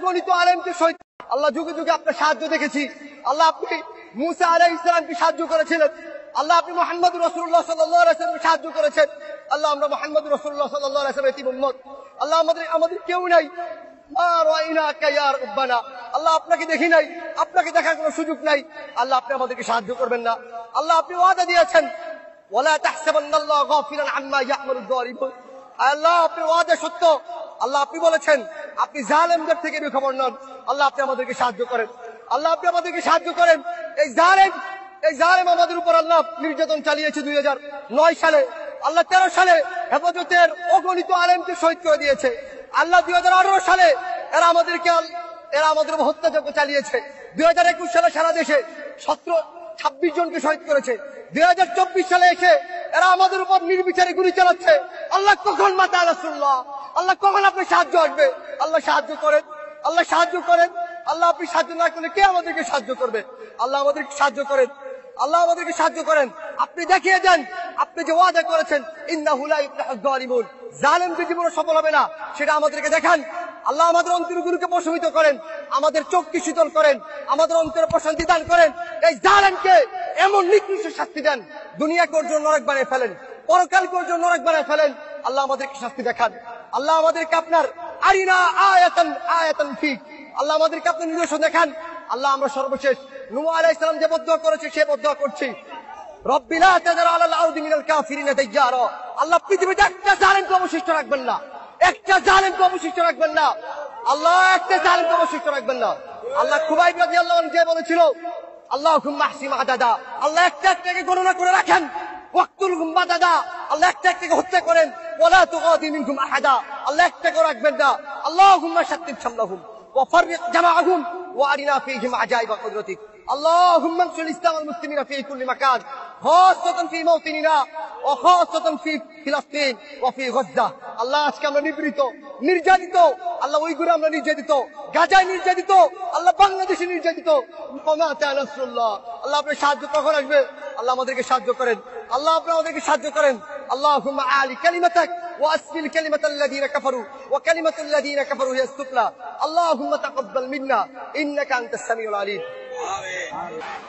অগণিত আলেমকে শহীদ। আল্লাহ যুগে যুগে আপনার সাহায্য দেখেছি। আল্লাহ আপনি মুসা আলাইহিস সালামকে সাহায্য করেছিলেন। আল্লাহ আপনি মুহাম্মদ রাসূলুল্লাহ সাল্লাল্লাহু আলাইহি ওয়াসাল্লামকে সাহায্য করেছেন। আল্লাহ আমরা মুহাম্মদ রাসূলুল্লাহ সাল্লাল্লাহু আলাইহি ওয়াসাল্লামের এতিম উম্মত। আল্লাহ আমাদের কেউ নাই। আল্লাহ আপনাকে দেখি নাই, আপনাকে দেখার কোনো সুযোগ নাই। আল্লাহ আপনি আমাদেরকে সাহায্য করবেন না। আল্লাহ আপনি ওয়াদা দিয়েছেন, ওয়ালা তাহসাবান্নাল্লাহ গাফিলান আম্মা ইয়া'মালুয যালিমুন। আল্লাহ আপনি ওয়াদা সত্য। আল্লাহ আপনি বলেছেন আপনি জালেমদের থেকে বেখবর নন। আল্লাহ আপনি আমাদেরকে সাহায্য করেন। আল্লাহ আপনি আমাদেরকে সাহায্য করেন। এই জালেম আমাদের উপর আল্লাহ নির্যাতন চালিয়েছে 2009 সালে। আল্লাহ 13 সালে হেফাজতের অগণিত আলেমকে শহীদ করে দিয়েছে। আল্লাহ 2018 সালে এরা আমাদের উপর হত্যাযজ্ঞ চালিয়েছে। 2021 সালে সারা দেশে 26 জনকে শহীদ করেছে। 2024 সালে এসে এরা আমাদের উপর নির্বিচারে গুলি চালাচ্ছে। আল্লাহ কখন মাতা রাসূলুল্লাহ, আল্লাহ কখন আপনি সাহায্য আসবে? আল্লাহ সাহায্য করেন, আল্লাহ সাহায্য করেন। আল্লাহ আপনি সাহায্য না করলে কে আমাদেরকে সাহায্য করবে? আল্লাহ আমাদেরকে সাহায্য করেন, আল্লাহ আমাদেরকে সাহায্য করেন। আপনি দেখিয়ে দেন, আপনি যে ওয়াদা করেছেন ইন্নাহু লা ইফলাহুয যালিমুন, জালেমকে জীবনে সফল হবে না, সেটা আমাদেরকে দেখান। আল্লাহ আমাদের অন্তরগুলোকে প্রশমিত করেন, আমাদের চোখকে শীতল করেন, আমাদের অন্তরে প্রশান্তি দান করেন। এই জালেমকে এমন নিকৃষ্ট শাস্তি দেন, দুনিয়াকে ওর জন্য নরক বানিয়ে ফেলেন, পরকালকে ওর জন্য নরক বানিয়ে ফেলেন। আল্লাহ আমাদেরকে শাস্তি দেখান। আল্লাহ আমাদেরকে আপনার আরিনা আয়াতান ফিক, আল্লাহ আমাদেরকে আপনি নিদর্শন দেখান। আল্লাহ আমরা সর্বশেষ নূহ আলাইহিস সালাম যে বদদুয়া করেছে সে বদদুয়া করছি, রব্বি লা তাযার আলাল আরদি মিনাল কাফিরিনা দাইয়ারা। আল্লাহ পৃথিবীতে একটা জালেমকে অবশিষ্ট রাখবেন না, একটা জালেমকে অবশিষ্ট রাখবেন না। আল্লাহ একটা জালেমকে অবশিষ্ট রাখবেন না। আল্লাহ খুবাইব রাদিয়াল্লাহু আনহু যে বলেছিল আল্লাহুম্মা আহসিম আদাদা, আল্লাহ একটা একটাকে গণনা করে রাখেন। ওয়াকতুলহুম বাদাদা, আল্লাহ একটা একটাকে হত্যা করেন। ওয়ালা তুগাদি মিনহুম আহাদা, আল্লাহ একটাকে রাখবেন না। আল্লাহুম্মা শাত্তিত শামলাহুম ওয়া ফাররিক জামাআহুম ওয়া আরিনা ফীহিম আজাইবা কুদরতিক। আল্লাহুম্মা আনসুর ইসলাম ওয়াল মুসলিমিনা ফী কুল্লি মাকান, খাসাতান ফী মাওতিনিনা ওয়া খাসাতান ফী ফিলিস্তিন ওয়া ফী গাজ্জা। আল্লাহ আজকে আমরা নিপীড়িত, নির্যাতিত। আল্লাহ উইগুরে আমরা নির্যাতিত, গাজায় নির্যাতিত, আল্লাহ বাংলাদেশে নির্যাতিত। রাসূলুল্লাহ, আল্লাহ আপনার সাহায্য কখন আসবে? আল্লাহ আমাদেরকে সাহায্য করেন, আল্লাহ আপনি আমাদেরকে সাহায্য করেন। আল্লাহুম্মা আলি কালিমাতাক ওয়া আসফিল কালিমাতাল্লাযীনা কাফারু ওয়া কালিমাতুল্লাযীনা কাফারু হিয়া সুফলা। আল্লাহুম্মা তাকাব্বাল মিন্না ইন্নাকা আনতাস সামিউল আলিম। আমিন।